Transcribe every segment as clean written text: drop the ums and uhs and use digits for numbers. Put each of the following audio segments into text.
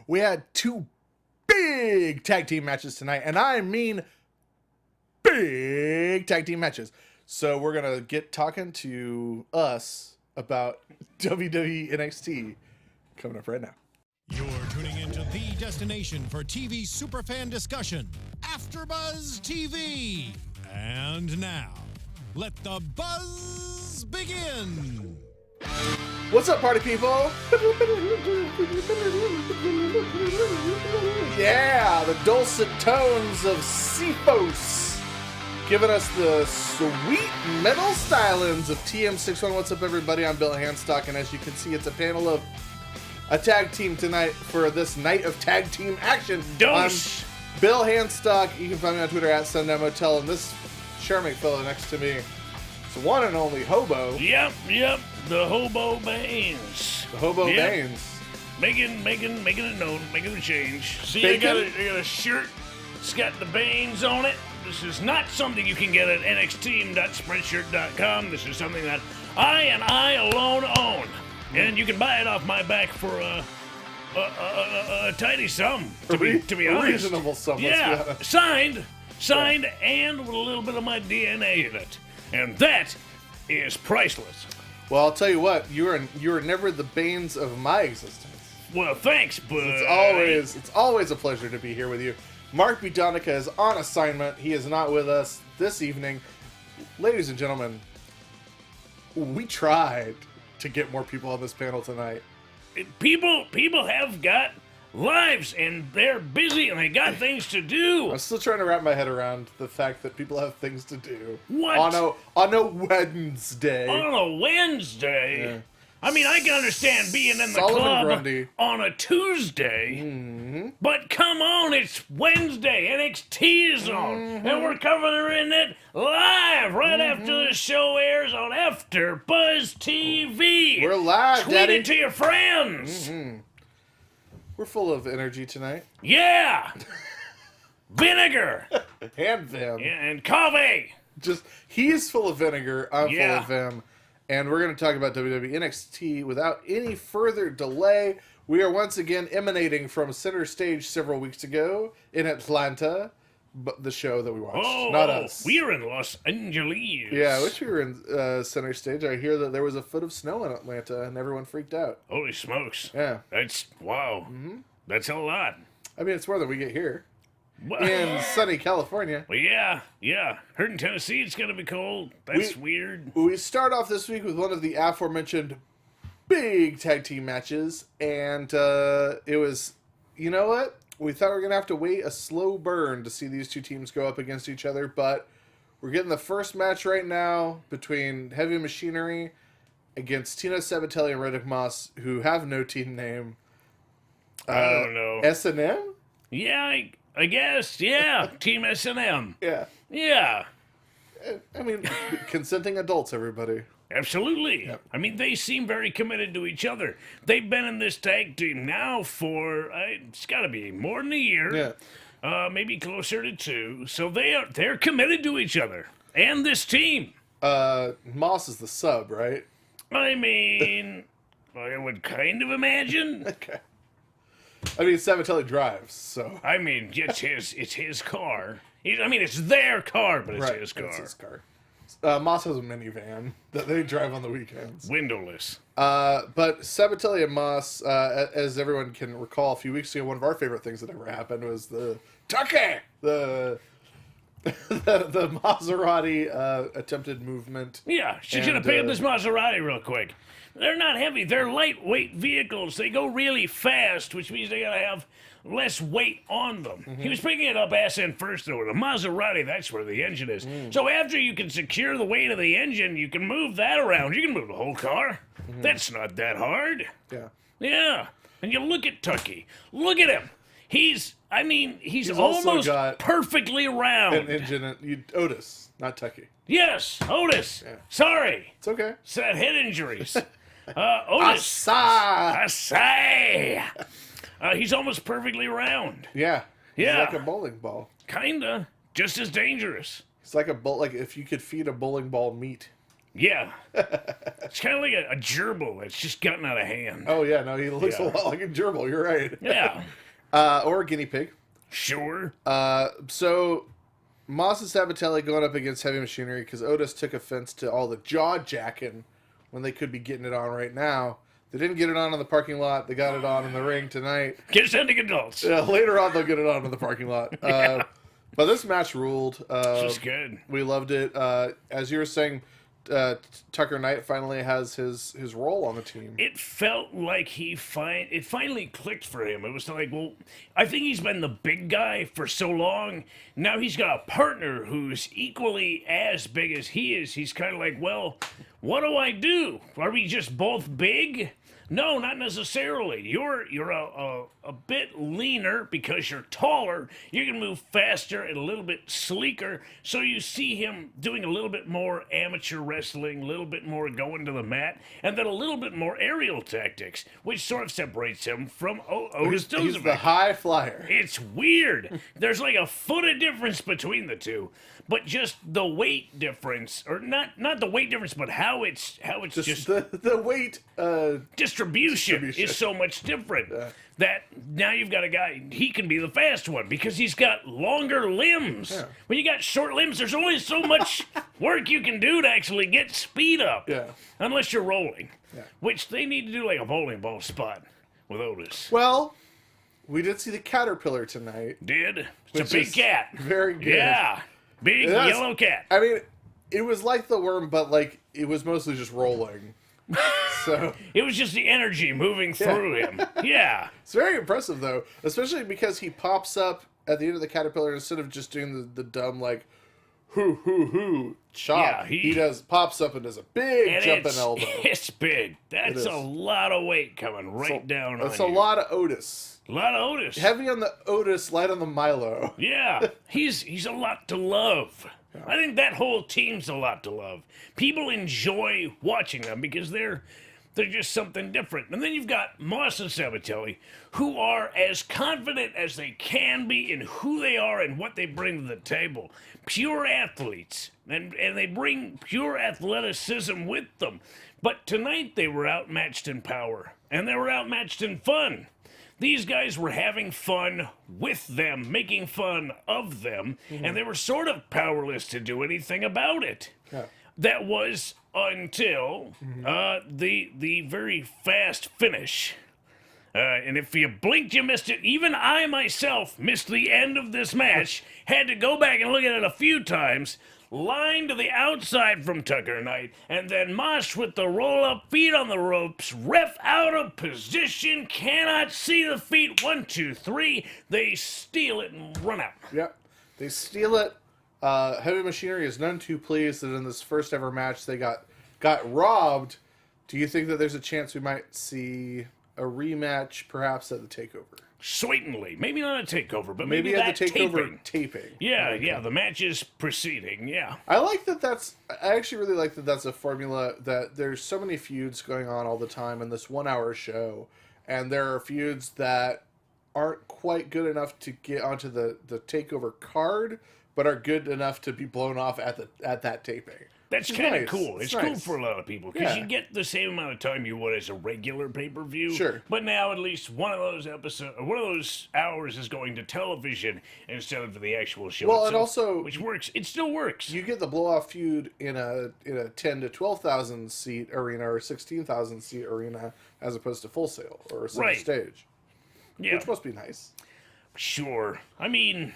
We had two big tag team matches tonight, and I mean big tag team matches. So we're going to get talking to us about WWE NXT coming up right now. You're tuning into the destination for TV superfan discussion, AFTERBUZZ TV. And now, let the buzz begin. What's up, party people? Yeah, the dulcet tones of Cephos giving us the sweet metal stylings of TM61. What's up, everybody? I'm Bill Hanstock, and as you can see, it's a panel of a tag team tonight for this night of tag team action. I'm Bill Hanstock. You can find me on Twitter at SundownMotel, and this charming fellow next to me is the one and only Hobo. Yep, the Hobo Baines. The Hobo Baines. Making it known, making the change. See, Bacon? I got a shirt. It's got the Baines on it. This is not something you can get at nxt.spreadshirt.com. This is something that I alone own. And you can buy it off my back for a tidy sum, to be honest. A reasonable sum, yeah, let's be honest. Signed, and with a little bit of my DNA in it. And that is priceless. Well, I'll tell you what, you are never the banes of my existence. Well, thanks, but It's always a pleasure to be here with you. Mark B. Donica is on assignment. He is not with us this evening. Ladies and gentlemen, we tried to get more people on this panel tonight. people have got lives, and they're busy, and they got things to do. I'm still trying to wrap my head around the fact that people have things to do. What? On a Wednesday. On a Wednesday? Yeah. I mean, I can understand being in the Solomon club Grundy. on a Tuesday, but come on, it's Wednesday, NXT is on, and we're covering it live right after the show airs on AFTERBUZZ TV. We're live, Tweet Daddy. it to your friends. We're full of energy tonight. Yeah. Vinegar. And Vim. And coffee. He's full of vinegar. I'm full Yeah. of Vim. And we're going to talk about WWE NXT without any further delay. We are once again emanating from center stage several weeks ago in Atlanta, but the show that we watched, not us. We are in Los Angeles. Yeah, I wish we were in center stage. I hear that there was a foot of snow in Atlanta, and everyone freaked out. Holy smokes. Yeah. That's, wow. That's a lot. I mean, it's more than we get here Well, in sunny California. well, yeah. Heard in Tennessee it's going to be cold. That's weird. We start off this week with one of the aforementioned big tag team matches, and it was, you know what? We thought we were going to have to wait a slow burn to see these two teams go up against each other, but we're getting the first match right now between Heavy Machinery against Tino Sabatelli and Riddick Moss, who have no team name. I don't know. S&M? Yeah, I guess. Yeah. Team S&M. Yeah. Yeah. I mean, consenting adults, everybody. Absolutely. Yep. I mean, they seem very committed to each other. They've been in this tag team now for, it's got to be more than a year. Yeah. Maybe closer to 2. So they're committed to each other and this team. Moss is the sub, right? I mean, I would kind of imagine. Okay. I mean, Sabatelli drives, so... I mean, it's his car. It's their car, but it's his car. It's his car. Moss has a minivan that they drive on the weekends. Windowless. But Sabatelli and Moss, as everyone can recall, a few weeks ago, one of our favorite things that ever happened was the Tucky! The Maserati attempted movement. Yeah, she's going to pay up this Maserati real quick. They're not heavy. They're lightweight vehicles. They go really fast, which means they got to have less weight on them. He was picking it up ass end first, though. The Maserati, that's where the engine is. So after you can secure the weight of the engine, you can move that around. You can move the whole car. That's not that hard. Yeah. Yeah. And you look at Tucky. Look at him. He's also almost got perfectly round. An engine, Otis, not Tucky. Yes, Otis. Yeah. Sorry. It's okay. It's that head injuries. Otis. Asa! Asai. He's almost perfectly round. Yeah. Yeah. He's like a bowling ball. Kinda. Just as dangerous. It's like a bowl. Like if you could feed a bowling ball meat. Yeah. It's kind of like a gerbil that's just gotten out of hand. Oh, yeah, no, he looks a lot like a gerbil. You're right. Yeah. Or a guinea pig. Sure. So Moss and Sabatelli going up against Heavy Machinery because Otis took offense to all the jaw jacking when they could be getting it on right now. They didn't get it on in the parking lot. They got it on in the ring tonight. Consenting adults. Yeah, later on they'll get it on in the parking lot. But this match ruled. This is good. We loved it. As you were saying, Tucker Knight finally has his role on the team. It felt like it finally clicked for him. It was like, well, I think he's been the big guy for so long. Now he's got a partner who's equally as big as he is. He's kind of like, well, what do I do? Are we just both big? No, not necessarily. You're a bit leaner because you're taller. You can move faster and a little bit sleeker. So you see him doing a little bit more amateur wrestling, a little bit more going to the mat, and then a little bit more aerial tactics, which sort of separates him from Otis Dozovic. He's the high flyer. It's weird. There's like a foot of difference between the two. But just the weight difference, or not the weight difference, but how it's just the weight distribution is so much different that now you've got a guy, he can be the fast one because he's got longer limbs. Yeah. When you got short limbs, there's only so much work you can do to actually get speed up. Yeah. Unless you're rolling, Yeah. which they need to do like a bowling ball spot with Otis. Well, we did see the caterpillar tonight. It's Which a big is cat. very good. Yeah. Big yellow cat. I mean, it was like the worm, but like it was mostly just rolling. So It was just the energy moving through him. Yeah. it's very impressive, though, especially because he pops up at the end of the caterpillar instead of just doing the dumb like hoo chop. Yeah, he pops up and does a big jumping elbow. It's big. That's a lot of weight coming right down on you. That's a lot of Otis. A lot of Otis. Heavy on the Otis, light on the Milo. Yeah, he's a lot to love. I think that whole team's a lot to love. People enjoy watching them because they're just something different. And then you've got Moss and Sabatelli, who are as confident as they can be in who they are and what they bring to the table. Pure athletes, and they bring pure athleticism with them. But tonight they were outmatched in power, and they were outmatched in fun. These guys were having fun with them, making fun of them, and they were sort of powerless to do anything about it. Yeah. That was until the very fast finish. And if you blinked, you missed it. Even I myself missed the end of this match. Had to go back and look at it a few times. Line to the outside from Tucker Knight, and then Mosh with the roll-up feet on the ropes. Ref out of position, cannot see the feet. 1, 2, 3. They steal it and run out. Yep. They steal it. Heavy Machinery is none too pleased that in this first ever match they got robbed. Do you think that there's a chance we might see a rematch perhaps at the TakeOver? Certainly. Maybe not a takeover, but maybe at that the TakeOver taping. Yeah, yeah, the match is proceeding, yeah. I actually really like that that's a formula, that there's so many feuds going on all the time in this 1 hour show, and there are feuds that aren't quite good enough to get onto the TakeOver card, but are good enough to be blown off at that taping. That's kind of nice. cool. It's nice. cool for a lot of people because you get the same amount of time you would as a regular pay-per-view. Sure. But now at least one of those hours is going to television instead of the actual show. Well, itself, and also which works. It still works. You get the blow-off feud in a 10 to 12,000 seat arena or 16,000 seat arena as opposed to Full Sail or a single stage. Yeah. Which must be nice. Sure. I mean,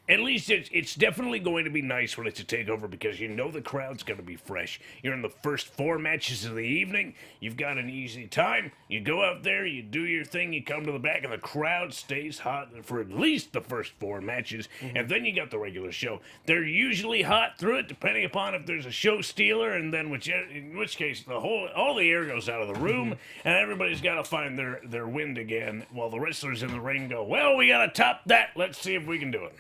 at least it's definitely going to be nice when it's a takeover because you know the crowd's going to be fresh. You're in the first 4 matches of the evening. You've got an easy time. You go out there, you do your thing, you come to the back, and the crowd stays hot for at least the first 4 matches. And then you got the regular show. They're usually hot through it, depending upon if there's a show stealer, and then in which case all the air goes out of the room, and everybody's got to find their wind again while the wrestlers in the ring go, well, we got to top that. Let's see if we can do it.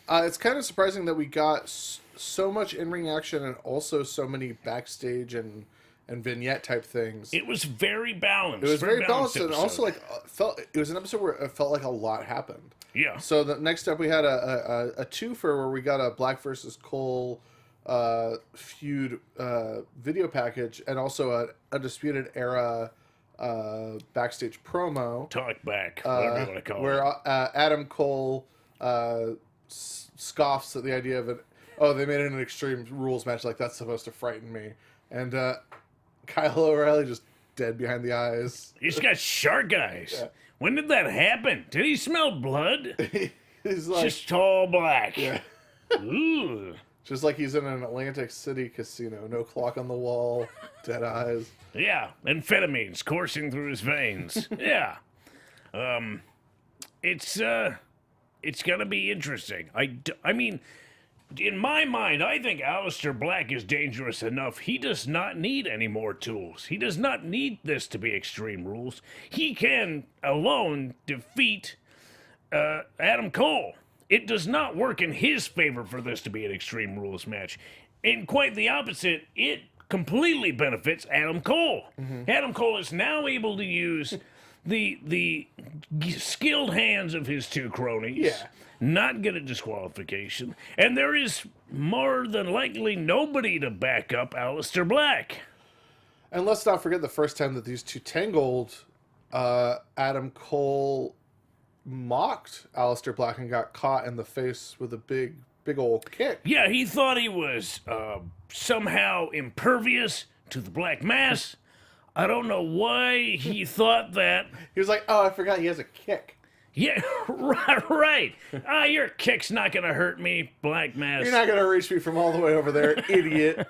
It's kind of surprising that we got so much in-ring action and also so many backstage and vignette type things. It was very balanced. It was very balanced, and episode. also it was an episode where it felt like a lot happened. Yeah. So the next up we had a twofer where we got a Black versus Cole feud video package, and also a Undisputed Era backstage promo. Talk back, whatever you want to call where it. Adam Cole scoffs at the idea of it. Oh, they made it an Extreme Rules match, like that's supposed to frighten me. And Kyle O'Reilly just dead behind the eyes. He's got shark eyes. Yeah. When did that happen? Did he smell blood? He's like, Just all black. yeah. Ooh. Just like he's in an Atlantic City casino. No clock on the wall, dead eyes. Yeah, amphetamines coursing through his veins. Yeah. It's gonna be interesting. I mean, in my mind, I think Aleister Black is dangerous enough. He does not need any more tools. He does not need this to be Extreme Rules. He can alone defeat Adam Cole. It does not work in his favor for this to be an Extreme Rules match. And quite the opposite, it completely benefits Adam Cole. Mm-hmm. Adam Cole is now able to use the skilled hands of his two cronies. Yeah. Not get a disqualification. And there is more than likely nobody to back up Aleister Black. And let's not forget the first time that these two tangled, Adam Cole mocked Aleister Black and got caught in the face with a big old kick. Yeah, he thought he was somehow impervious to the Black Mass. I don't know why he thought that. He was like, oh, I forgot he has a kick. Yeah, right. Your kick's not going to hurt me, Black Mass. You're not going to reach me from all the way over there, idiot.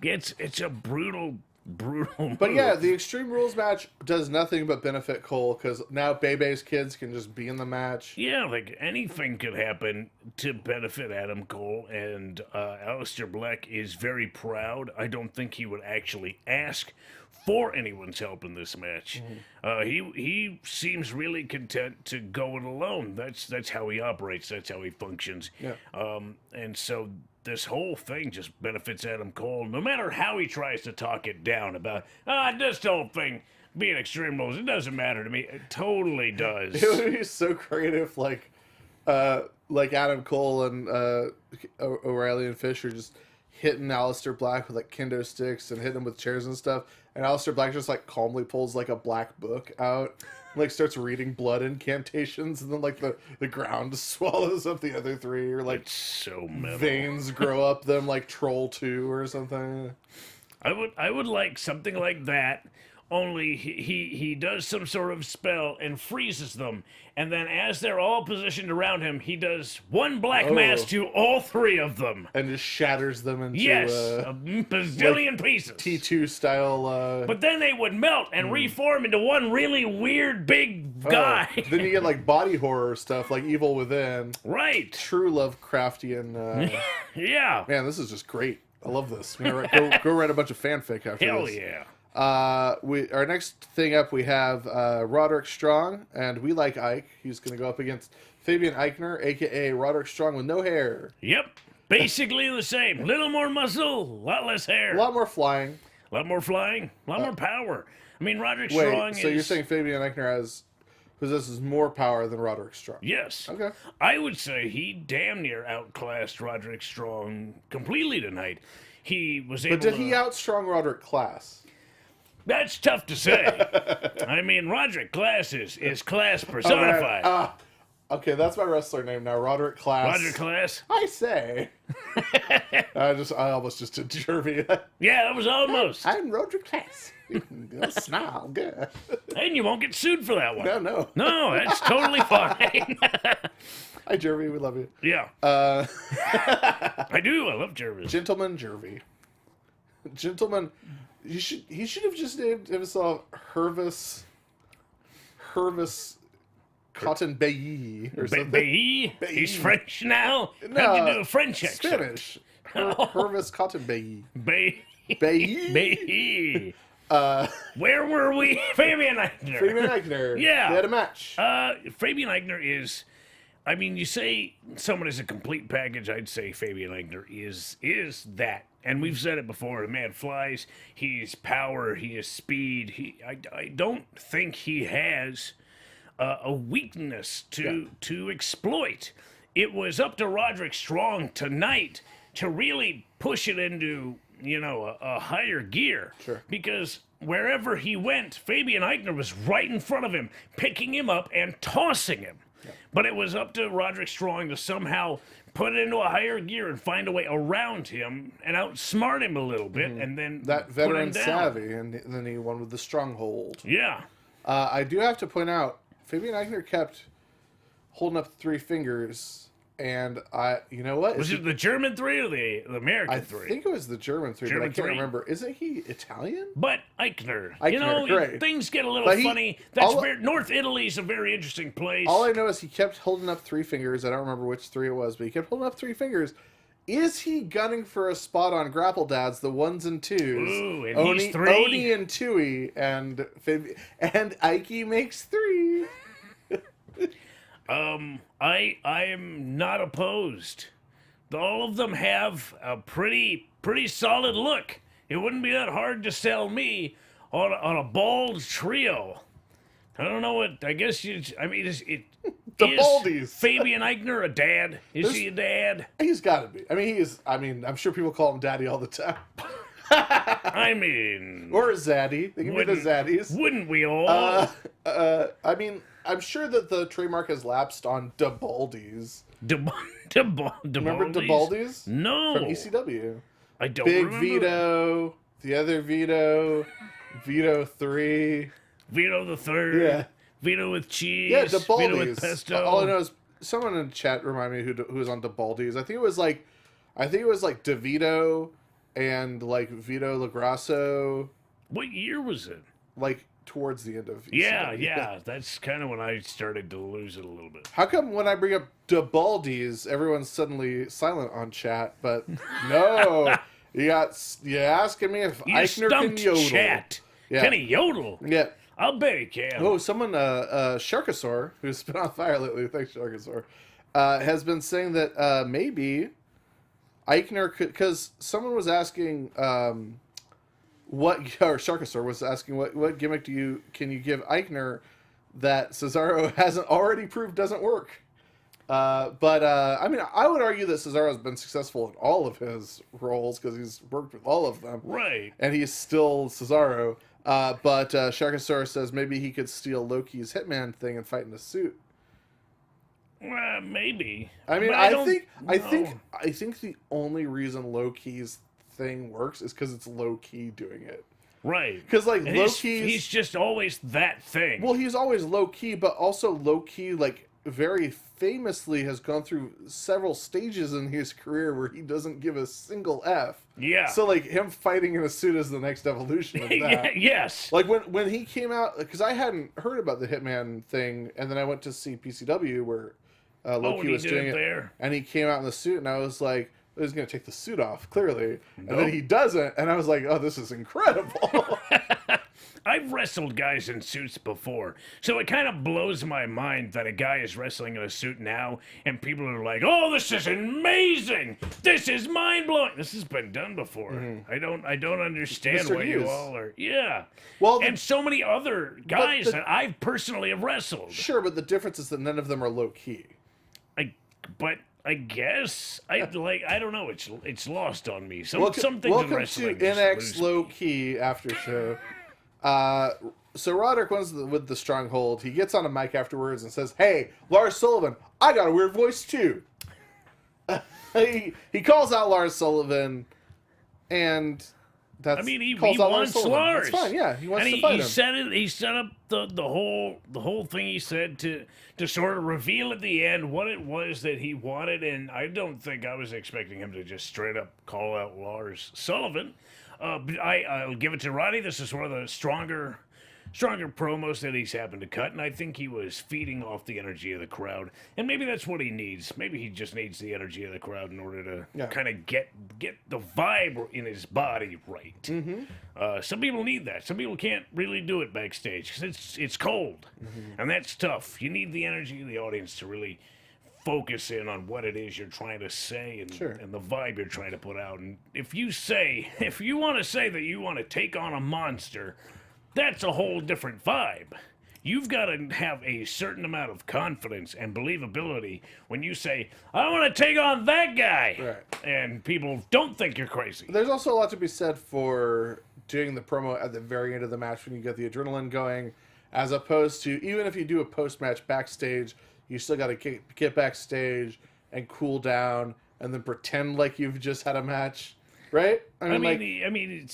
It's a brutal move. But yeah, the Extreme Rules match does nothing but benefit Cole, because now Bebe's kids can just be in the match. Yeah, like anything could happen to benefit Adam Cole, and Aleister Black is very proud. I don't think he would actually ask for anyone's help in this match. Mm-hmm. He seems really content to go it alone. That's how he operates. That's how he functions. Yeah. And so this whole thing just benefits Adam Cole, no matter how he tries to talk it down about, this whole thing being Extreme Rules, it doesn't matter to me. It totally does. It would be so creative, like Adam Cole and O'Reilly and Fisher just hitting Aleister Black with like kendo sticks and hitting him with chairs and stuff, and Aleister Black just like calmly pulls like a black book out, and, like starts reading blood incantations, and then like the ground swallows up the other three, or like It's so metal. veins grow up them like Troll 2 or something. I would like something like that, only he does some sort of spell and freezes them, and then as they're all positioned around him, he does one Black Mass to all three of them. And just shatters them into A bazillion pieces. T2 style. But then they would melt and reform into one really weird big guy. Then you get like body horror stuff, like Evil Within. Right. True Lovecraftian. Yeah. Man, this is just great. I love this. We're gonna go write a bunch of fanfic after Hell this. yeah. Our next thing up, we have Roderick Strong, and We Like Ike. He's going to go up against Fabian Eichner, a.k.a. Roderick Strong with no hair. Yep. Basically the same. Little more muscle, a lot less hair. A lot more flying. A lot more flying, a lot more power. I mean, Roderick Wait, Strong so you're saying Fabian Eichner possesses more power than Roderick Strong? Yes. Okay. I would say he damn near outclassed Roderick Strong completely tonight. He was able But did he outstrong Roderick Class? That's tough to say. I mean, Roderick Class is class personified. Okay, that's my wrestler name now, Roderick Class. Roderick Class? I say. I almost just did Jervy. Yeah, that was almost. I'm Roderick Class. Snarl, good. And you won't get sued for that one. No. No, that's totally fine. Hi, Jervy. We love you. Yeah. I do. I love Jervy. Gentleman Jervy. Gentleman. He should have just named himself Hervis Cotton Bailly or something. Bailly? He's French now? No, How'd you do a French accent? Spanish. Hervis Cotton Bailly. Bailly. Bailly. Where were we? Fabian Eichner. Fabian Eichner. Yeah. They had a match. Fabian Eichner is... I mean, you say someone is a complete package, I'd say Fabian Eichner is that. And we've said it before, the man flies, he's power, he is speed. I don't think he has a weakness to exploit. It was up to Roderick Strong tonight to really push it into, a higher gear. Sure. Because wherever he went, Fabian Eichner was right in front of him, picking him up and tossing him. Yeah. But it was up to Roderick Strong to somehow put it into a higher gear and find a way around him and outsmart him a little bit, and then that veteran savvy, and then he won with the stronghold. Yeah. I do have to point out, Fabian Eichner kept holding up 3 fingers. And you know what? Was it the German 3 or the American 3? I think it was the German 3, but I can't remember. Isn't he Italian? But Eichner. Right. Things get a little funny. North Italy's a very interesting place. All I know is he kept holding up 3 fingers. I don't remember which 3 it was, but he kept holding up 3 fingers. Is he gunning for a spot on Grapple Dads, the 1s and 2s? Ooh, and he's 3. Oni and Tui, and Ike makes 3. I am not opposed. All of them have a pretty solid look. It wouldn't be that hard to sell me on a bald trio. I don't know what. I guess is the Baldies. Fabian Eichner a dad? Is he a dad? He's got to be. He is. I'm sure people call him Daddy all the time. Or Zaddy. They can be the Zaddies. Wouldn't we all? I'm sure that the trademark has lapsed on DeBaldies. Remember DeBaldies? No. From ECW. I don't Big remember. Vito, the other Vito, Vito 3. Vito the 3rd. Yeah. Vito with cheese. Yeah, DeBaldies. Vito with pesto. All I know is someone in the chat reminded me who was on DeBaldies. I think it was like DeVito and like Vito LaGrasso. What year was it? Like towards the end of ECW. Yeah. That's kind of when I started to lose it a little bit. How come when I bring up DeBaldies, everyone's suddenly silent on chat? But no, you asking me if Eichner can yodel. Chat. Yeah. Can he yodel? Yeah. I'll bet he can. Oh, someone, Sharkasaur, who's been on fire lately, thanks Sharkasaur, has been saying that maybe Eichner could, because someone was asking Sharkasaur was asking what gimmick can you give Eichner that Cesaro hasn't already proved doesn't work. I would argue that Cesaro's been successful in all of his roles because he's worked with all of them. Right. And he's still Cesaro. But Sharkasaur says maybe he could steal Loki's Hitman thing and fight in a suit. Well, maybe. I think the only reason Loki's thing works is because it's Loki doing it. Right. Because he's just always that thing. Well, he's always low key, but also low key very famously has gone through several stages in his career where he doesn't give a single F. Yeah. So him fighting in a suit is the next evolution of that. Yes. When he came out, because I hadn't heard about the Hitman thing, and then I went to see PCW where Loki was doing it there, and he came out in the suit, and I was like, he's going to take the suit off, clearly. Nope. And then he doesn't, and I was like, oh, this is incredible. I've wrestled guys in suits before, so it kind of blows my mind that a guy is wrestling in a suit now, and people are like, oh, this is amazing! This is mind-blowing! This has been done before. Mm-hmm. I don't understand Mr. why Hughes. you all are... Yeah. Well, and so many other guys that I personally have wrestled. Sure, but the difference is that none of them are low-key. I guess I don't know. It's lost on me. Some things in wrestling. Welcome to NX Low Key After Show. So Roderick wins with the stronghold. He gets on a mic afterwards and says, "Hey, Lars Sullivan, I got a weird voice too." He calls out Lars Sullivan, and that's he wants Lars. It's fine, yeah. He wants to fight him. He set up the whole thing. He said to sort of reveal at the end what it was that he wanted, and I don't think I was expecting him to just straight up call out Lars Sullivan. I'll give it to Roddy. This is one of the stronger promos that he's happened to cut, and I think he was feeding off the energy of the crowd. And maybe that's what he needs. Maybe he just needs the energy of the crowd in order to kind of get the vibe in his body right. Mm-hmm. Some people need that. Some people can't really do it backstage because it's cold, and that's tough. You need the energy of the audience to really focus in on what it is you're trying to say and the vibe you're trying to put out. And if you want to say that you want to take on a monster, that's a whole different vibe. you've got to have a certain amount of confidence and believability when you say, I want to take on that guy. Right. And people don't think you're crazy. There's also a lot to be said for doing the promo at the very end of the match when you get the adrenaline going, as opposed to, even if you do a post-match backstage, you still got to get backstage and cool down and then pretend like you've just had a match, right? I mean,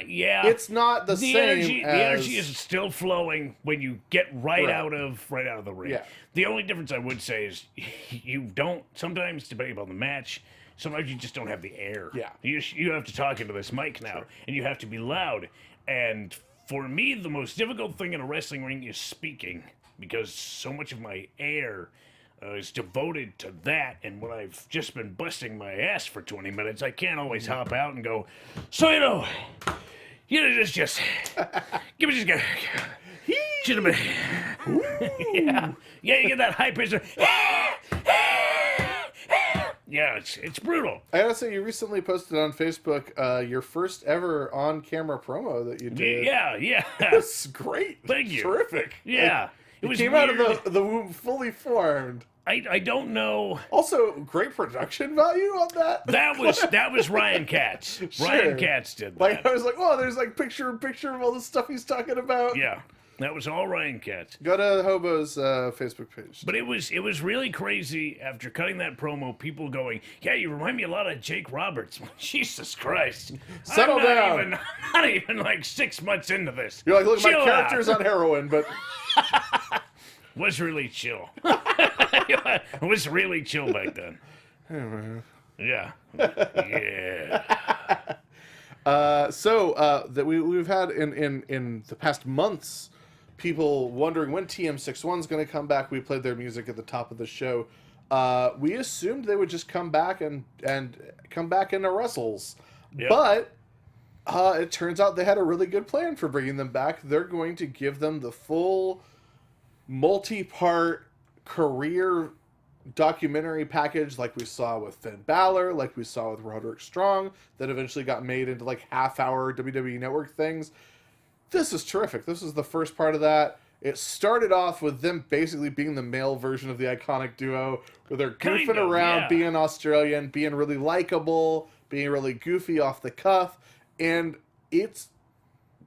yeah. It's not the same energy. as... The energy is still flowing when you get right out of the ring. Yeah. The only difference I would say is you don't, sometimes, depending upon the match, sometimes you just don't have the air. Yeah. You have to talk into this mic now, and you have to be loud. And for me, the most difficult thing in a wrestling ring is speaking, because so much of my air is devoted to that, and when I've just been busting my ass for 20 minutes, I can't always hop out and go, so just give me just should have been, yeah, you get that high pitch. Yeah, it's brutal. I gotta say, you recently posted on Facebook your first ever on-camera promo that you did. Yeah. It's great. Thank you. Terrific. Yeah. It was came weird. Out of the womb fully formed. I don't know. Also, great production value on that. That was Ryan Katz. Sure. Ryan Katz did that. Like, I was like, oh, there's like picture in picture of all the stuff he's talking about. Yeah. That was all Ryan Katz. Go to Hobo's Facebook page. But it was really crazy after cutting that promo, people going, yeah, you remind me a lot of Jake Roberts. Jesus Christ. Settle down. Not even like 6 months into this. You're like, look, my character's on heroin, but... was really chill. It was really chill back then. Yeah. That we've had in the past months, people wondering when TM61 is going to come back. We played their music at the top of the show. We assumed they would just come back and come back into wrestles. Yep. But it turns out they had a really good plan for bringing them back. They're going to give them the full multi-part career documentary package like we saw with Finn Balor, like we saw with Roderick Strong, that eventually got made into like half-hour WWE Network things. This is terrific. This is the first part of that. It started off with them basically being the male version of the Iconic Duo, where they're goofing around, being Australian, being really likable, being really goofy off the cuff, and it's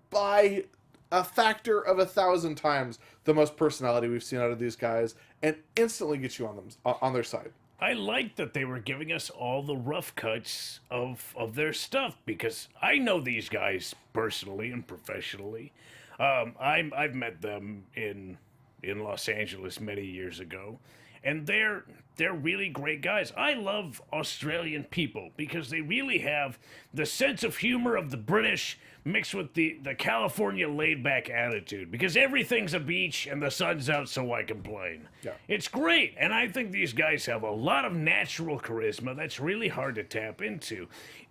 by a factor of 1,000 times the most personality we've seen out of these guys, and instantly get you on their side. I like that they were giving us all the rough cuts of their stuff, because I know these guys personally and professionally. I've met them in Los Angeles many years ago, and they're really great guys. I love Australian people because they really have the sense of humor of the British mixed with the California laid-back attitude, because everything's a beach and the sun's out, so I complain. Yeah. It's great, and I think these guys have a lot of natural charisma that's really hard to tap into,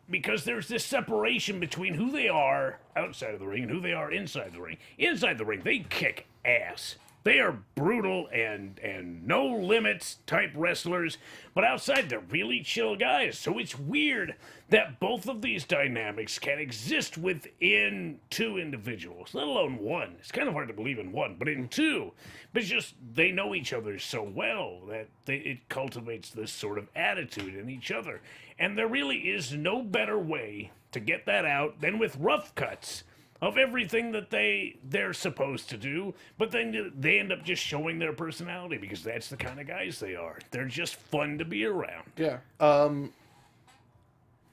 because there's this separation between who they are outside of the ring and who they are inside the ring. Inside the ring, they kick ass. They are brutal and no limits type wrestlers, but outside they're really chill guys. So it's weird that both of these dynamics can exist within two individuals, let alone one. It's kind of hard to believe in one, but in two. But it's just they know each other so well that it cultivates this sort of attitude in each other. And there really is no better way to get that out than with rough cuts of everything that they're supposed to do, but then they end up just showing their personality, because that's the kind of guys they are. They're just fun to be around. Yeah.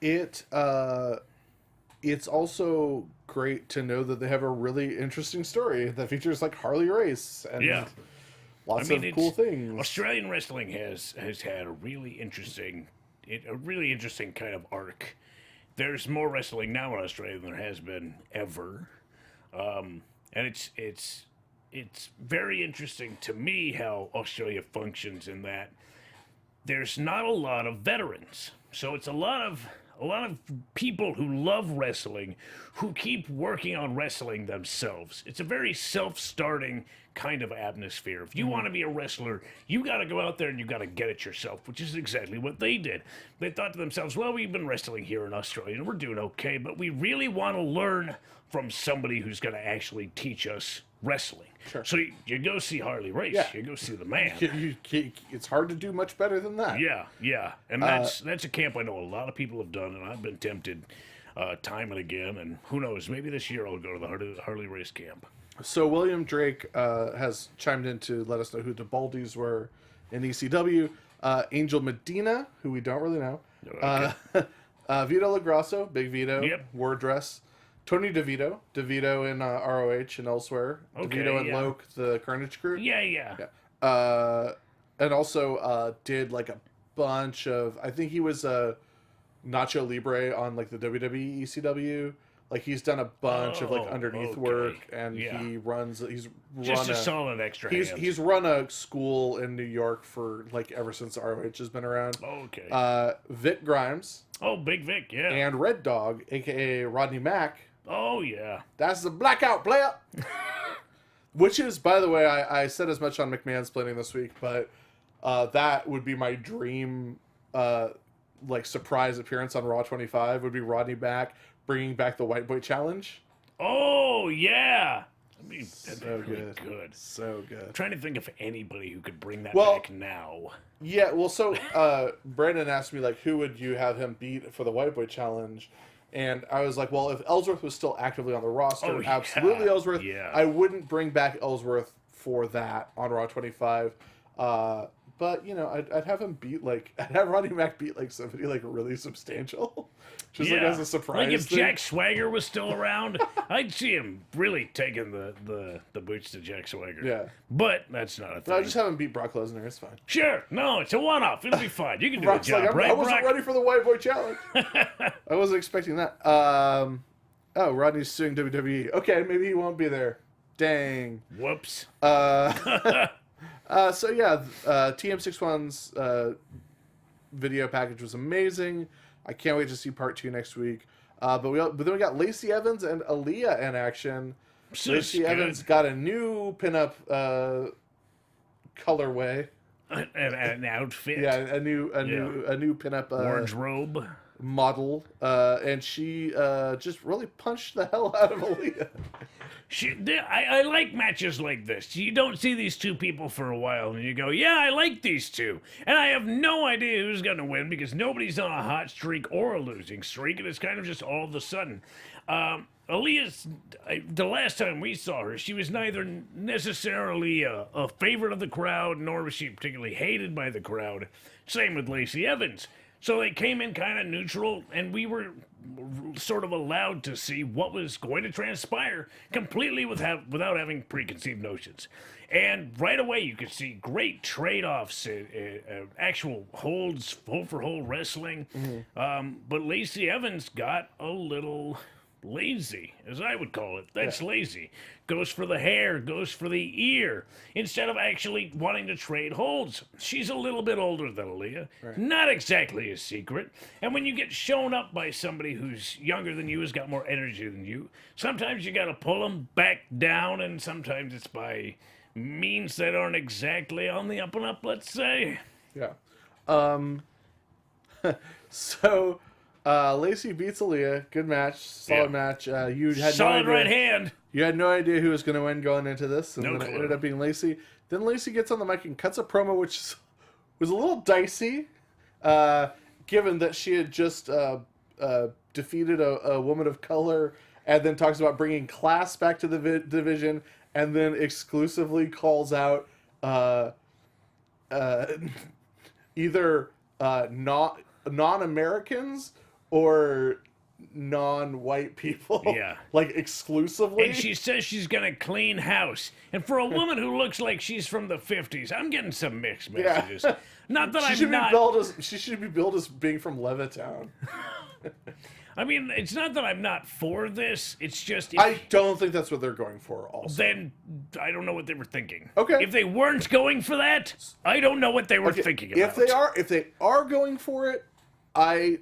It's also great to know that they have a really interesting story that features like Harley Race and lots of cool things. Australian wrestling has had a really interesting kind of arc. There's more wrestling now in Australia than there has been ever, and it's very interesting to me how Australia functions in that there's not a lot of veterans, so it's a lot of people who love wrestling who keep working on wrestling themselves. It's a very self-starting kind of atmosphere. If you want to be a wrestler, you got to go out there and you got to get it yourself, which is exactly what they did. They thought to themselves, well, we've been wrestling here in Australia and we're doing okay, but we really want to learn from somebody who's going to actually teach us wrestling. Sure. So you go see Harley Race. Yeah. You go see the man. It's hard to do much better than that. Yeah. And that's a camp I know a lot of people have done, and I've been tempted time and again. And who knows, maybe this year I'll go to the Harley Race camp. So William Drake has chimed in to let us know who the Baldies were in ECW. Angel Medina, who we don't really know. Okay. Vito LaGrasso, Big Vito, Yep. Wardress. Tony DeVito in ROH and elsewhere. Okay, DeVito and yeah. Loke, the Carnage Crew. Yeah. And also did like a bunch of, I think he was Nacho Libre on like the WWE ECW. Like he's done a bunch of like underneath work, and he's Just run a solid extra he's hand. he's run a school in New York for like ever since ROH has been around. Okay. Vic Grimes Oh, Big Vic, yeah. and Red Dog, aka Rodney Mack. Oh, yeah. That's the blackout player. Which is, by the way, I said as much on McMahonsplaining this week, but that would be my dream, like surprise appearance on Raw 25 would be Rodney Mack bringing back the White Boy Challenge. Oh, yeah. I mean, that'd So be really good. good. So good. I'm trying to think of anybody who could bring that Well, back now. Yeah, well, so Brandon asked me, like, who would you have him beat for the White Boy Challenge? And I was like, well, if Ellsworth was still actively on the roster, Oh, yeah. absolutely Ellsworth. Yeah. I wouldn't bring back Ellsworth for that on Raw 25. But, you know, I'd have him beat, like, I'd have Rodney Mack beat, like, somebody, like, really substantial. Just, like, as a surprise Like if thing. Jack Swagger was still around, I'd see him really taking the boots to Jack Swagger. Yeah. But that's not a thing. No, just have him beat Brock Lesnar. It's fine. Sure. No, it's a one-off. It'll be fine. You can do Brock's the job, like, right, I wasn't Brock? ready for the White Boy Challenge. I wasn't expecting that. Oh, Rodney's suing WWE. Okay, maybe he won't be there. Dang. Whoops. So yeah, TM61's video package was amazing. I can't wait to see part 2 next week. But then we got Lacey Evans and Aaliyah in action. Lacey Evans got a new pinup colorway. An outfit. Yeah, a new pinup Wardrobe. model, and she just really punched the hell out of Aaliyah. I like matches like this. You don't see these two people for a while, and you go, yeah, I like these two. And I have no idea who's going to win because nobody's on a hot streak or a losing streak, and it's kind of just all of a sudden. Aaliyah's, the last time we saw her, she was neither necessarily a favorite of the crowd, nor was she particularly hated by the crowd. Same with Lacey Evans. So they came in kind of neutral, and we were sort of allowed to see what was going to transpire completely without having preconceived notions. And right away, you could see great trade-offs, actual holds, hold-for-hold wrestling. Mm-hmm. But Lacey Evans got a little lazy, as I would call it. That's lazy. Goes for the hair, goes for the ear, instead of actually wanting to trade holds. She's a little bit older than Aaliyah. Right. Not exactly a secret. And when you get shown up by somebody who's younger than you, has got more energy than you, sometimes you got to pull them back down, and sometimes it's by means that aren't exactly on the up and up, let's say. Yeah. So Lacey beats Aaliyah. Good match. Solid match. You had Solid no idea, right hand. You had no idea who was going to win going into this, and No then it clue. ended up being Lacey. Then Lacey gets on the mic and cuts a promo, which was a little dicey, given that she had just defeated a woman of color, and then talks about bringing class back to the division, and then exclusively calls out either non-Americans or non-white people. Yeah. Like, exclusively. And she says she's gonna clean house. And for a woman who looks like she's from the 50s, I'm getting some mixed messages. Not that she I'm should not. be billed as she should be billed as being from Levittown. I mean, it's not that I'm not for this. It's just I don't think that's what they're going for. Also, then I don't know what they were thinking. Okay. If they weren't going for that, I don't know what they were thinking about. if they are going for it, I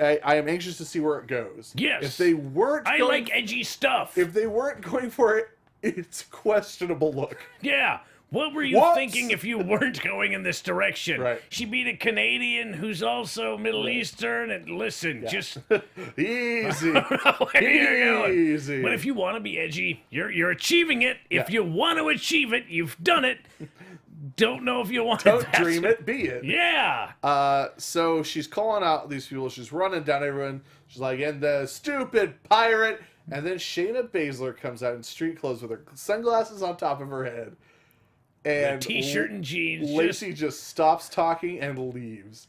am anxious to see where it goes. Yes. If they weren't, I like edgy stuff. If they weren't going for it, it's a questionable look. Yeah. What were you thinking if you weren't going in this direction? Right. She beat a Canadian who's also Middle Eastern, and listen, just Easy. where you're going. Easy. But if you want to be edgy, you're achieving it. If you want to achieve it, you've done it. Don't know if you want Don't it. dream it, be it. Yeah. So she's calling out these people. She's running down everyone. She's like, and the stupid pirate. And then Shayna Baszler comes out in street clothes with her sunglasses on top of her head. And T-shirt and jeans. Lacey just stops talking and leaves.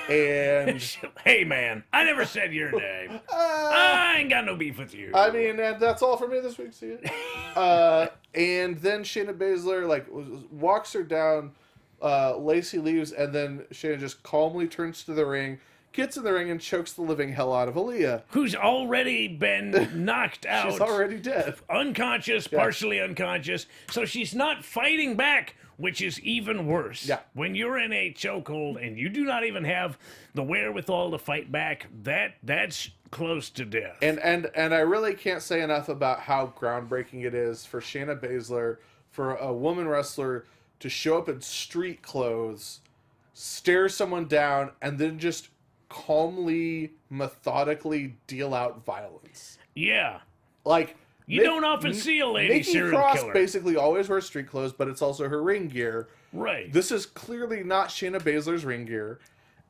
And hey, man, I never said your name. I ain't got no beef with you. I mean, and that's all for me this week. See you. And then Shayna Baszler like walks her down. Lacey leaves, and then Shayna just calmly turns to the ring, gets in the ring, and chokes the living hell out of Aaliyah, who's already been knocked out. She's already dead. Unconscious, partially unconscious. So she's not fighting back, which is even worse. Yeah. When you're in a chokehold and you do not even have the wherewithal to fight back, that's close to death. And I really can't say enough about how groundbreaking it is for Shayna Baszler, for a woman wrestler to show up in street clothes, stare someone down, and then just calmly, methodically deal out violence. Yeah. Like, you don't often see a lady Nikki serial Cross killer. basically always wears street clothes, but it's also her ring gear. Right. This is clearly not Shayna Baszler's ring gear.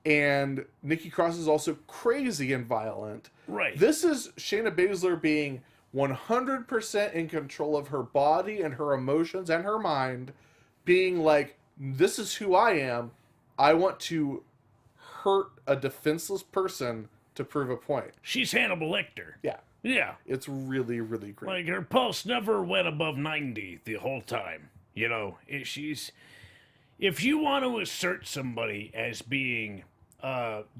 And Nikki Cross is also crazy and violent. Right. This is Shayna Baszler being 100% in control of her body and her emotions and her mind, being like, this is who I am. I want to hurt a defenseless person to prove a point. She's Hannibal Lecter. Yeah. Yeah. It's really, really great. Like, her pulse never went above 90 the whole time. You know, if you want to assert somebody as being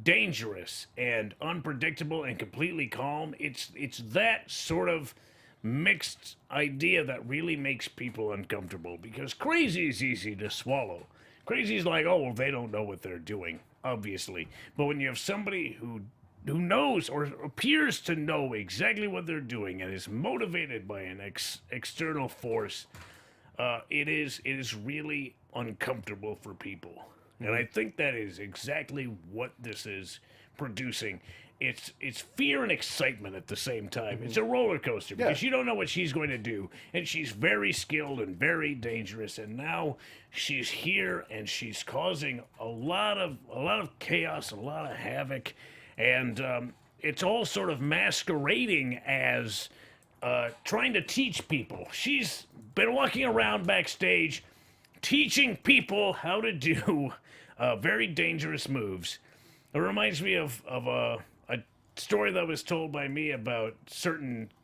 dangerous and unpredictable and completely calm, it's that sort of mixed idea that really makes people uncomfortable, because crazy is easy to swallow. Crazy is like, oh, well, they don't know what they're doing, obviously. But when you have somebody who knows or appears to know exactly what they're doing and is motivated by an external force, it is really uncomfortable for people. And I think that is exactly what this is producing. It's fear and excitement at the same time. It's a roller coaster because you don't know what she's going to do, and she's very skilled and very dangerous. And now she's here and she's causing a lot of chaos, a lot of havoc, and it's all sort of masquerading as trying to teach people. She's been walking around backstage, teaching people how to do very dangerous moves. It reminds me of a story that was told by me about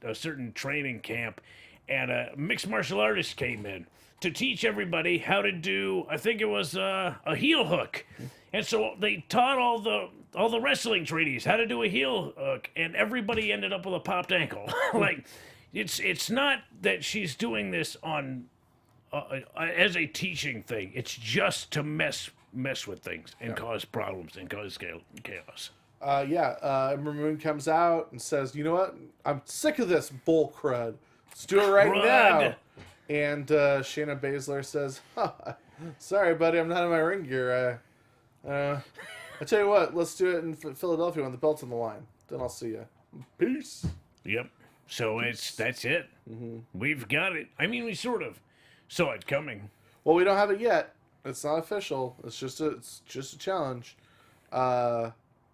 a certain training camp, and a mixed martial artist came in to teach everybody how to do, I think it was a heel hook. And so they taught all the wrestling trainees how to do a heel hook, and everybody ended up with a popped ankle. Like, it's not that she's doing this on as a teaching thing. It's just to mess with things and cause problems and cause chaos. Moon comes out and says, you know what? I'm sick of this bull crud. Let's do it right now. And Shayna Baszler says, sorry, buddy, I'm not in my ring gear. I tell you what, let's do it in Philadelphia when the belt's on the line. Then I'll see you. Peace. Yep. So that's it. Mm-hmm. We've got it. I mean, we sort of saw it coming. Well, we don't have it yet. It's not official. It's just a challenge.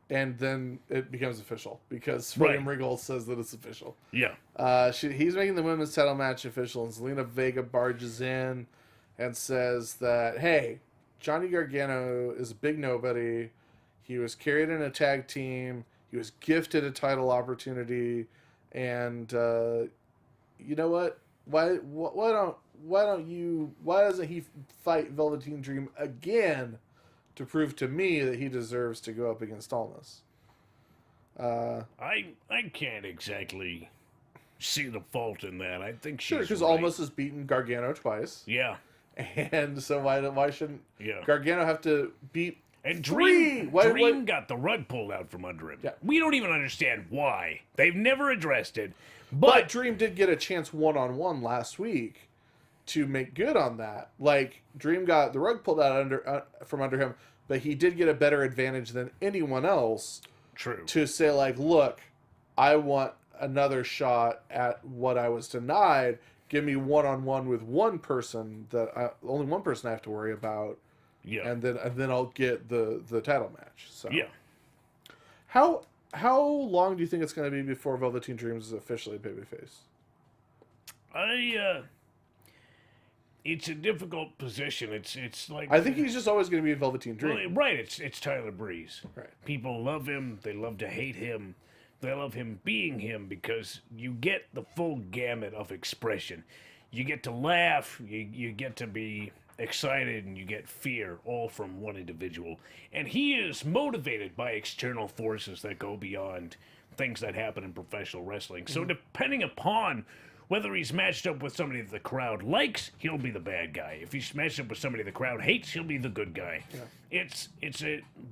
And then it becomes official because William Regal says that it's official. Yeah. He's making the women's title match official, and Zelina Vega barges in and says that, hey, Johnny Gargano is a big nobody. He was carried in a tag team. He was gifted a title opportunity, and you know what? Why doesn't he fight Velveteen Dream again to prove to me that he deserves to go up against Almas? I can't exactly see the fault in that. I think she's because right. Almas has beaten Gargano twice. Yeah. And so why shouldn't Yeah. Gargano have to beat And Dream got the rug pulled out from under him. Yeah. We don't even understand why. They've never addressed it. But Dream did get a chance one-on-one last week to make good on that. Like, Dream got the rug pulled out from under him, but he did get a better advantage than anyone else. True. To say, like, look, I want another shot at what I was denied. Give me one-on-one with one person only one person I have to worry about. Yeah. And then I'll get the title match. So yeah. How long do you think it's going to be before Velveteen Dream is officially babyface? It's a difficult position. It's like, I think he's just always going to be a Velveteen Dream. Well, right. It's Tyler Breeze. Right. People love him. They love to hate him. They love him being him because you get the full gamut of expression. You get to laugh. You get to be excited, and you get fear, all from one individual. And he is motivated by external forces that go beyond things that happen in professional wrestling. So depending upon whether he's matched up with somebody that the crowd likes, he'll be the bad guy. If he's matched up with somebody the crowd hates, he'll be the good guy. Yeah. It's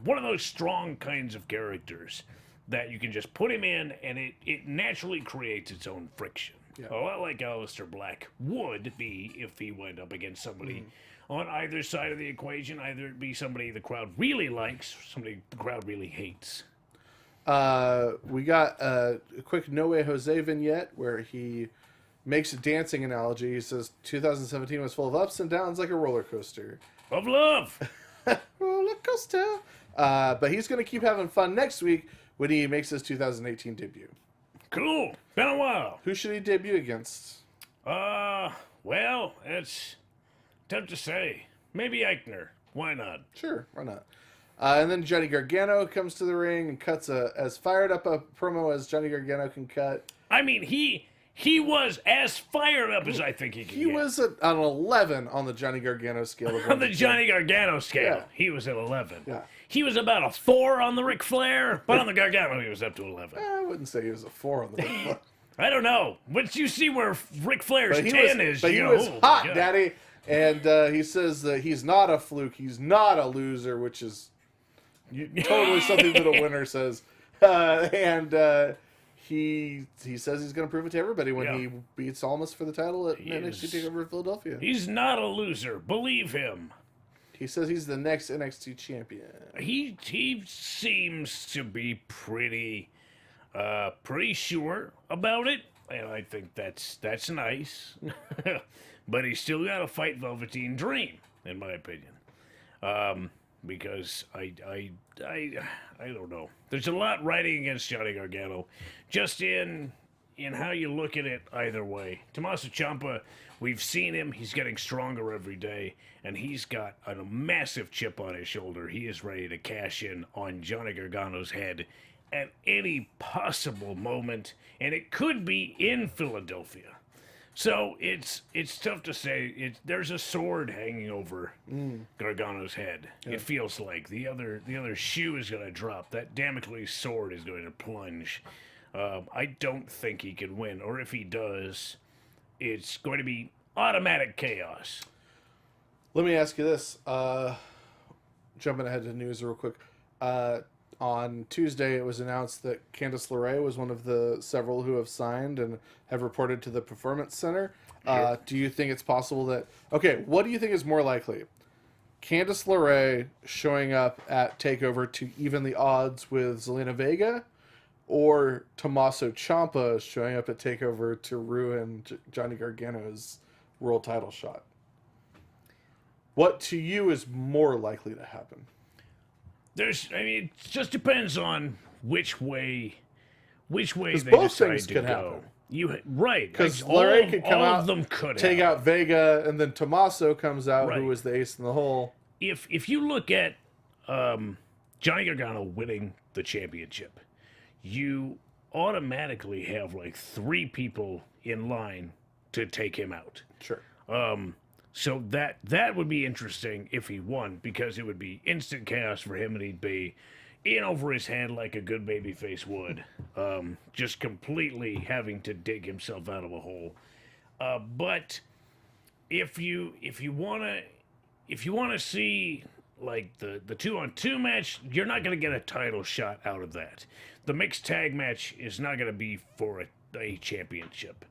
one of those strong kinds of characters that you can just put him in, and it naturally creates its own friction. Yeah. A lot like Aleister Black would be if he went up against somebody on either side of the equation. Either it be somebody the crowd really likes, somebody the crowd really hates. We got a quick No Way Jose vignette where he makes a dancing analogy. He says 2017 was full of ups and downs like a roller coaster. Of love! Roller coaster! But he's going to keep having fun next week when he makes his 2018 debut. Cool. Been a while. Who should he debut against? Well, it's tough to say. Maybe Eichner. Why not? Sure, why not? And then Johnny Gargano comes to the ring and cuts as fired up a promo as Johnny Gargano can cut. I mean, he was as fired up as I think he could He get. was an 11 on the Johnny Gargano scale. On the Johnny Gargano scale, Yeah. he was at 11. Yeah. He was about a 4 on the Ric Flair, but on the Gargano, he was up to 11. I wouldn't say he was a 4 on the I don't know. Once you see where Ric Flair's But he 10 was, is, but you he know, was oh, hot, God. Daddy. And he says that he's not a fluke. He's not a loser, which is totally something that a winner says. He says he's going to prove it to everybody when he beats Almas for the title at NXT TakeOver Philadelphia. He's not a loser. Believe him. He says he's the next NXT champion. He seems to be pretty sure about it, and I think that's nice. But he's still got to fight Velveteen Dream, in my opinion, because I don't know. There's a lot riding against Johnny Gargano, just in how you look at it either way. Tommaso Ciampa, we've seen him. He's getting stronger every day, and he's got a massive chip on his shoulder. He is ready to cash in on Johnny Gargano's head at any possible moment, and it could be in Philadelphia. So it's tough to say. There's a sword hanging over Gargano's head. Yeah. It feels like the other shoe is going to drop. That Damocles sword is going to plunge. I don't think he can win, or if he does, it's going to be automatic chaos. Let me ask you this. Jumping ahead to news real quick. On Tuesday, it was announced that Candice LeRae was one of the several who have signed and have reported to the Performance Center. Sure. Do you think it's possible that... Okay, what do you think is more likely? Candice LeRae showing up at TakeOver to even the odds with Zelina Vega, or Tommaso Ciampa showing up at TakeOver to ruin Johnny Gargano's world title shot? What to you is more likely to happen? It just depends on which way they both decide things to could go. happen. Right, because LeRae could come all out, of them could take happen. out Vega, and then Tommaso comes out, Right. who was the ace in the hole. If you look at Johnny Gargano winning the championship, you automatically have like 3 people in line to take him out. Sure. So that would be interesting if he won, because it would be instant chaos for him, and he'd be in over his head like a good babyface would, just completely having to dig himself out of a hole. But if you wanna see like the 2-on-2 match, you're not going to get a title shot out of that. The mixed tag match is not going to be for a championship.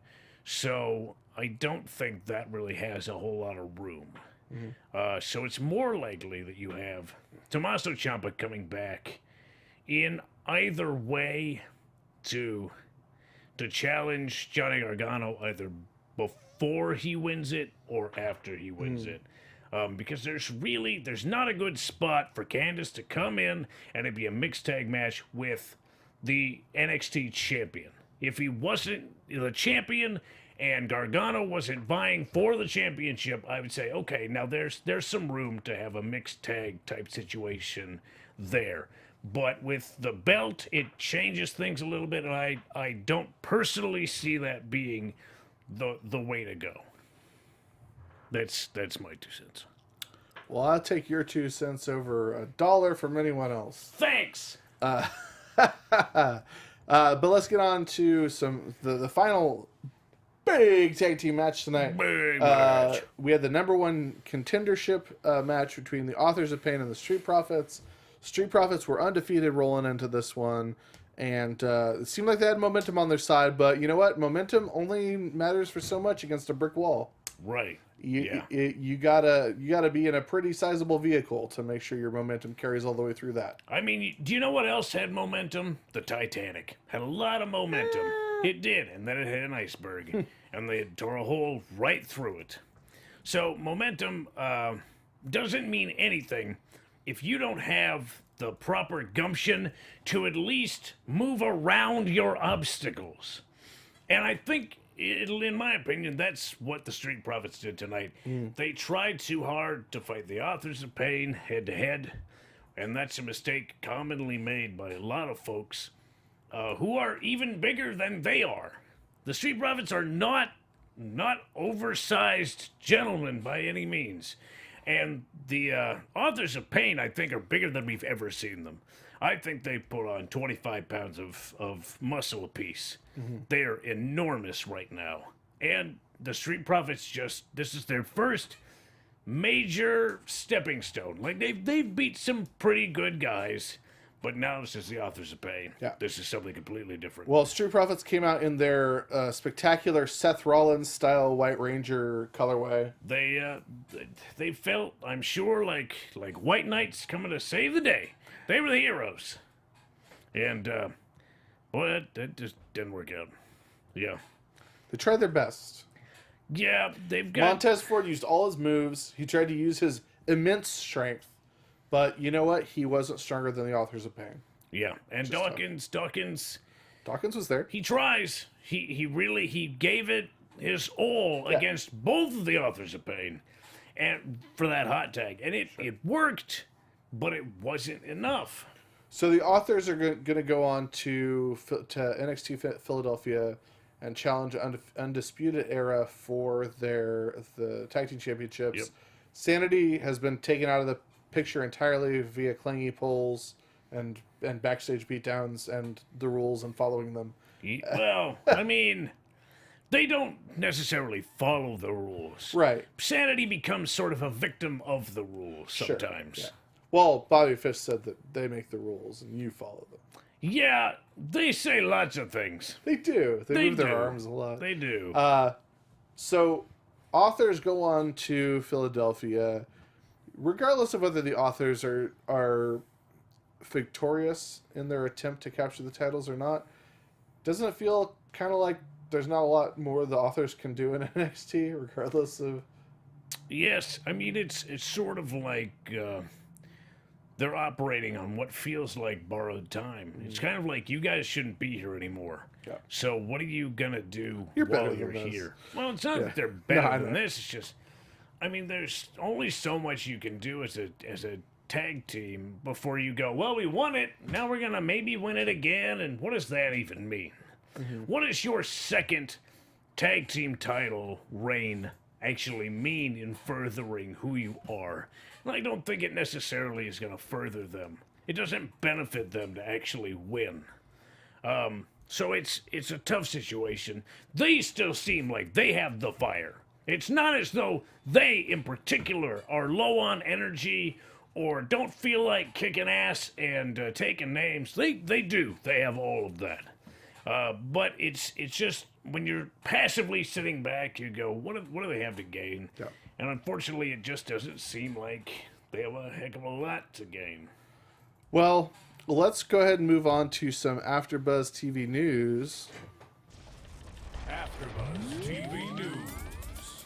So I don't think that really has a whole lot of room. So it's more likely that you have Tommaso Ciampa coming back in either way to challenge Johnny Gargano either before he wins it or after he wins it. Because there's not a good spot for Candice to come in and it'd be a mixed tag match with the NXT champion. If he wasn't the champion and Gargano wasn't vying for the championship, I would say, okay, now there's some room to have a mixed tag type situation there. But with the belt, it changes things a little bit, and I don't personally see that being the way to go. That's my 2 cents. Well, I'll take your 2 cents over $1 from anyone else. Thanks. But let's get on to the final big tag team match tonight. Big match. We had the number 1 contendership match between the Authors of Pain and the Street Profits. Street Profits were undefeated rolling into this one, and it seemed like they had momentum on their side, but you know what? Momentum only matters for so much against a brick wall. Right. You gotta be in a pretty sizable vehicle to make sure your momentum carries all the way through that. I mean, do you know what else had momentum? The Titanic had a lot of momentum. It did, and then it hit an iceberg, and they tore a hole right through it. So momentum doesn't mean anything if you don't have the proper gumption to at least move around your obstacles. And I think, in my opinion, that's what the Street Profits did tonight. They tried too hard to fight the Authors of Pain head-to-head, and that's a mistake commonly made by a lot of folks who are even bigger than they are. The Street Profits are not oversized gentlemen by any means. And the Authors of Pain, I think, are bigger than we've ever seen them. I think they put on 25 pounds of muscle apiece. They are enormous right now. And the Street Profits this is their first major stepping stone. Like, they've beat some pretty good guys, but now this is the Authors of Pain. Yeah. This is something completely different. Well, Street Profits came out in their spectacular Seth Rollins style White Ranger colorway. They felt, I'm sure, like white knights coming to save the day. They were the heroes. And, boy, that just didn't work out. Yeah. They tried their best. Yeah, they've got... Montez Ford used all his moves. He tried to use his immense strength. But you know what? He wasn't stronger than the Authors of Pain. Yeah, and Dawkins was there. He tries. He gave it his all against both of the Authors of Pain, and for that hot tag, and it worked, but it wasn't enough. So the Authors are going to go on to NXT Philadelphia and challenge Undisputed Era for the tag team championships. Yep. Sanity has been taken out of the picture entirely via clangy polls and backstage beatdowns and the rules and following them. Well, I mean, they don't necessarily follow the rules. Right. Sanity becomes sort of a victim of the rules sometimes. Sure, yeah. Well, Bobby Fish said that they make the rules and you follow them. Yeah, they say lots of things. They do. They move their arms a lot. They do. So, Authors go on to Philadelphia. Regardless of whether the Authors are victorious in their attempt to capture the titles or not, doesn't it feel kind of like there's not a lot more the Authors can do in NXT, regardless of... Yes, I mean, it's sort of like they're operating on what feels like borrowed time. It's kind of like, you guys shouldn't be here anymore. Yeah. So what are you going to do while you're here? Well, it's not that they're better than this. It's just... I mean, there's only so much you can do as a tag team before you go, well, we won it, now we're going to maybe win it again, and what does that even mean? What does your second tag team title reign actually mean in furthering who you are? And I don't think it necessarily is going to further them. It doesn't benefit them to actually win. So it's a tough situation. They still seem like they have the fire. It's not as though they, in particular, are low on energy or don't feel like kicking ass and taking names. They do. They have all of that. But it's just when you're passively sitting back, you go, what do they have to gain? Yeah. And unfortunately, it just doesn't seem like they have a heck of a lot to gain. Well, let's go ahead and move on to some AfterBuzz TV news. AfterBuzz TV News.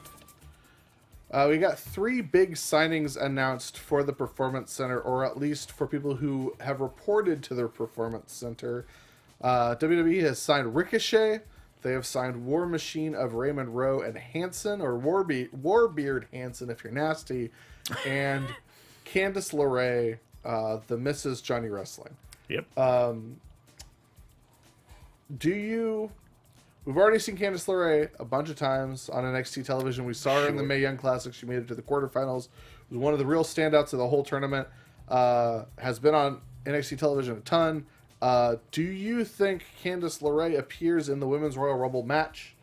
We got 3 big signings announced for the Performance Center, or at least for people who have reported to the Performance Center. WWE has signed Ricochet. They have signed War Machine of Raymond Rowe and Hanson, or Warbeard Hanson if you're nasty, and Candice LeRae, the Mrs. Johnny Wrestling. Yep. We've already seen Candice LeRae a bunch of times on NXT television. We saw her in the Mae Young Classic. She made it to the quarterfinals. Was one of the real standouts of the whole tournament. Has been on NXT television a ton. Do you think Candice LeRae appears in the Women's Royal Rumble match,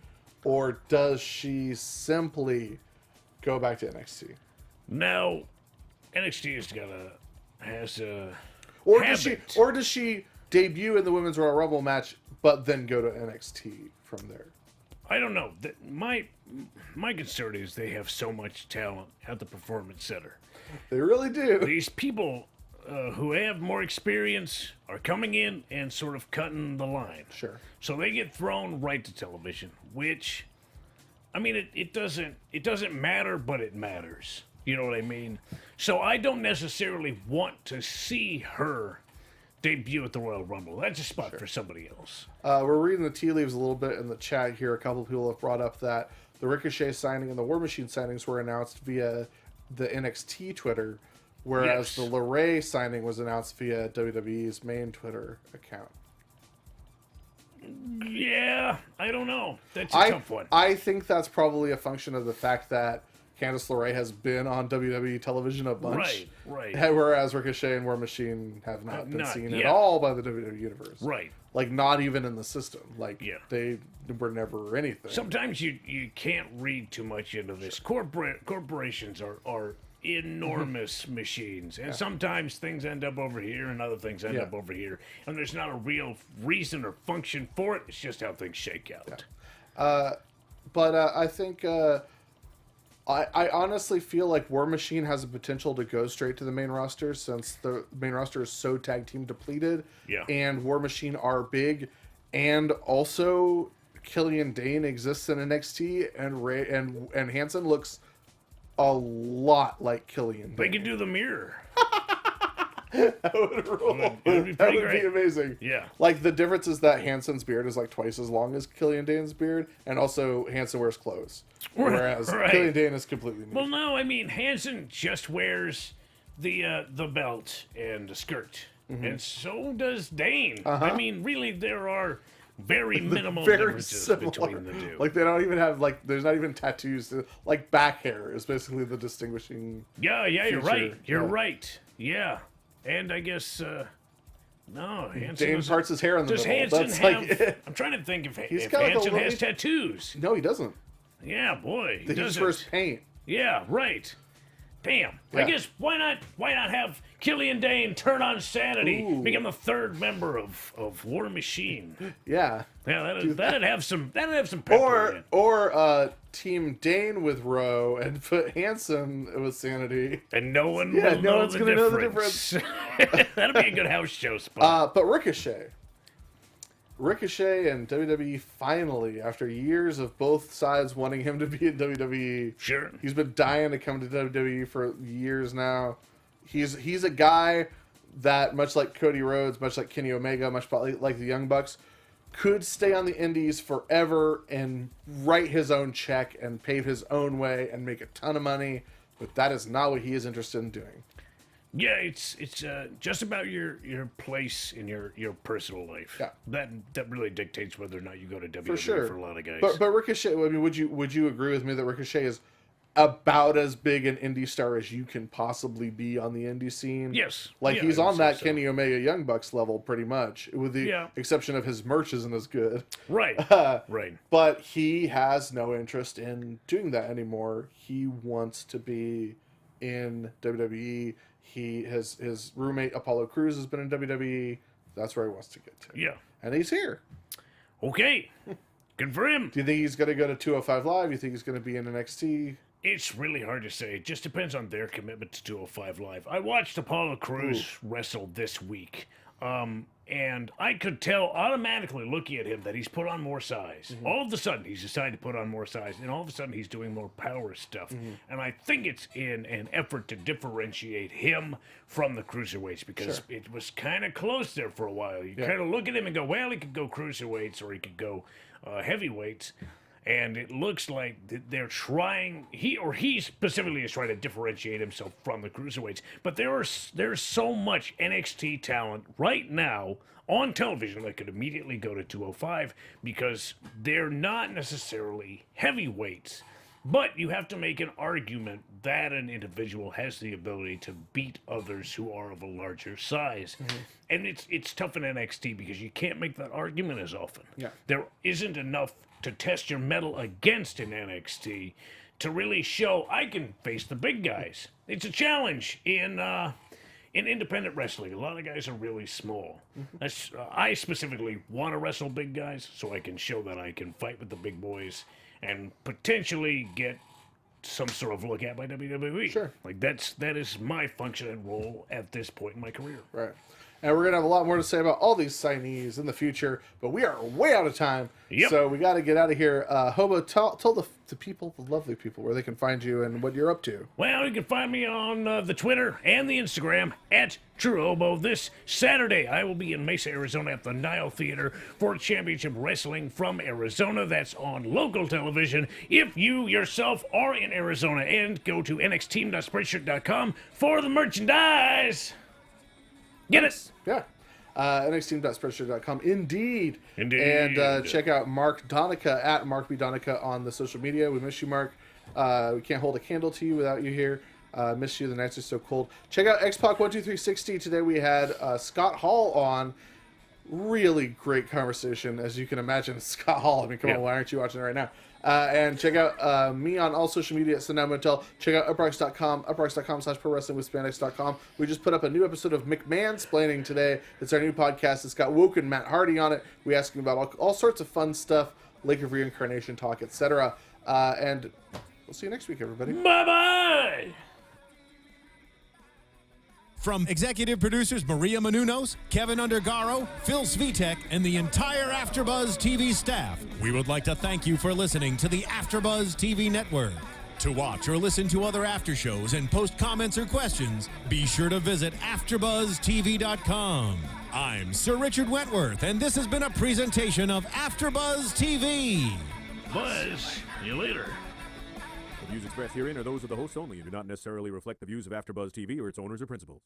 or does she simply go back to NXT? Now, NXT has a Or does she debut in the Women's Royal Rumble match, but then go to NXT from there? I don't know. My concern is they have so much talent at the Performance Center. They really do. These people who have more experience are coming in and sort of cutting the line. Sure. So they get thrown right to television, which, I mean, it doesn't matter, but it matters. You know what I mean? So I don't necessarily want to see her debut at the Royal Rumble. That's a spot for somebody else. We're reading the tea leaves a little bit in the chat here. A couple of people have brought up that the Ricochet signing and the War Machine signings were announced via the NXT Twitter, whereas the LeRae signing was announced via WWE's main Twitter account. Yeah, I don't know. That's a tough one. I think that's probably a function of the fact that Candice LeRae has been on WWE television a bunch. Right. Whereas Ricochet and War Machine have not been seen at all by the WWE Universe. Right. Like, not even in the system. Like, Yeah. they were never anything. Sometimes you can't read too much into this. Corporations are enormous machines, and sometimes things end up over here and other things end up over here, and there's not a real reason or function for it. It's just how things shake out. But I think I honestly feel like War Machine has the potential to go straight to the main roster, since the main roster is so tag team depleted. Yeah. And War Machine are big, and also Killian Dane exists in NXT, and Hanson looks a lot like Killian Dane. They can do the mirror. That would rule. It would be That pretty would be great. amazing. Yeah. Like, the difference is that Hanson's beard is like twice as long as Killian Dane's beard, and also Hanson wears clothes. Whereas Killian Dane is completely nude. Well, no, I mean, Hanson just wears the belt and the skirt, and so does Dane. I mean, really, there are very minimal differences between the two. Like, they don't even have, like, there's not even tattoos. Like, back hair is basically the distinguishing Yeah, you're right. feature. You're Yeah. right. Yeah. And I guess, no, Hanson Dane doesn't- parts his hair in the Does middle. Hanson That's have... like it. I'm trying to think if He's got, like, a Hanson little- has tattoos. No, he doesn't. Yeah, boy, he They use doesn't. first paint. Yeah, right. Damn. Yeah. I guess why not have Killian Dane turn on sanity, Ooh. become the third member of War Machine? Yeah. Yeah, that'd have some pepper in it. Or Team Dane with Rowe and put Hanson with Sanity. And no one Yeah, will no know one's the gonna know the difference. That'd be a good house show spot. But Ricochet and WWE finally, after years of both sides wanting him to be in WWE, Sure. he's been dying to come to WWE for years now. He's a guy that, much like Cody Rhodes, much like Kenny Omega, much like the Young Bucks, could stay on the indies forever and write his own check and pave his own way and make a ton of money, but that is not what he is interested in doing. Yeah, it's just about your place in your personal life. Yeah. That really dictates whether or not you go to WWE For sure. for a lot of guys. But Ricochet, I mean, would you agree with me that Ricochet is about as big an indie star as you can possibly be on the indie scene? Yes. Like, Yeah, he's I on would say that so. Kenny Omega Young Bucks level pretty much, with the exception of his merch isn't as good. Right. Right. But he has no interest in doing that anymore. He wants to be in WWE. His roommate Apollo Crews has been in WWE. That's where he wants to get to. Yeah. And he's here. Okay. Good for him. Do you think he's going to go to 205 Live? You think he's going to be in NXT? It's really hard to say. It just depends on their commitment to 205 Live. I watched Apollo Crews wrestle this week. And I could tell automatically looking at him that he's put on more size. All of a sudden, he's decided to put on more size, and all of a sudden, he's doing more power stuff. And I think it's in an effort to differentiate him from the cruiserweights because it was kind of close there for a while. You kind of look at him and go, well, he could go cruiserweights or he could go heavyweights. And it looks like they're trying, he specifically is trying to differentiate himself from the cruiserweights. But there's so much NXT talent right now on television that could immediately go to 205 because they're not necessarily heavyweights. But you have to make an argument that an individual has the ability to beat others who are of a larger size. And it's tough in NXT because you can't make that argument as often. Yeah. There isn't enough to test your mettle against in NXT to really show I can face the big guys. It's a challenge in independent wrestling. A lot of guys are really small. I specifically want to wrestle big guys so I can show that I can fight with the big boys and potentially get some sort of look at by WWE. Sure. Like that is my function and role at this point in my career. Right. And we're going to have a lot more to say about all these signees in the future, but we are way out of time. Yep. So we got to get out of here. Hobo, tell the people, the lovely people, where they can find you and what you're up to. Well, you can find me on the Twitter and the Instagram at TrueHobo. This Saturday, I will be in Mesa, Arizona at the Nile Theater for Championship Wrestling from Arizona. That's on local television. If you yourself are in Arizona, and go to nxteam.spreadshirt.com for the merchandise. Get it? Yeah. NXteam.spreadshirt.com. Indeed. Indeed. And check out Mark Donica at Mark B. Donica on the social media. We miss you, Mark. We can't hold a candle to you without you here. Miss you. The nights are so cold. Check out X-Pac12360. Today we had Scott Hall on. Really great conversation, as you can imagine. Scott Hall. I mean, come on, why aren't you watching it right now? And check out me on all social media at Sundown Motel. Check out uprocks.com, uprocks.com/prowrestlingwithspandex.com. We just put up a new episode of McMansplaining today. It's our new podcast. It's got Woke and Matt Hardy on it. We ask him about all sorts of fun stuff, Lake of Reincarnation talk, etc. And we'll see you next week, everybody. Bye-bye! From executive producers Maria Menounos, Kevin Undergaro, Phil Svitek, and the entire AfterBuzz TV staff, we would like to thank you for listening to the AfterBuzz TV network. To watch or listen to other after shows and post comments or questions, be sure to visit AfterBuzzTV.com. I'm Sir Richard Wentworth, and this has been a presentation of AfterBuzz TV. Buzz, see you later. The views expressed herein are those of the hosts only and do not necessarily reflect the views of AfterBuzz TV or its owners or principals.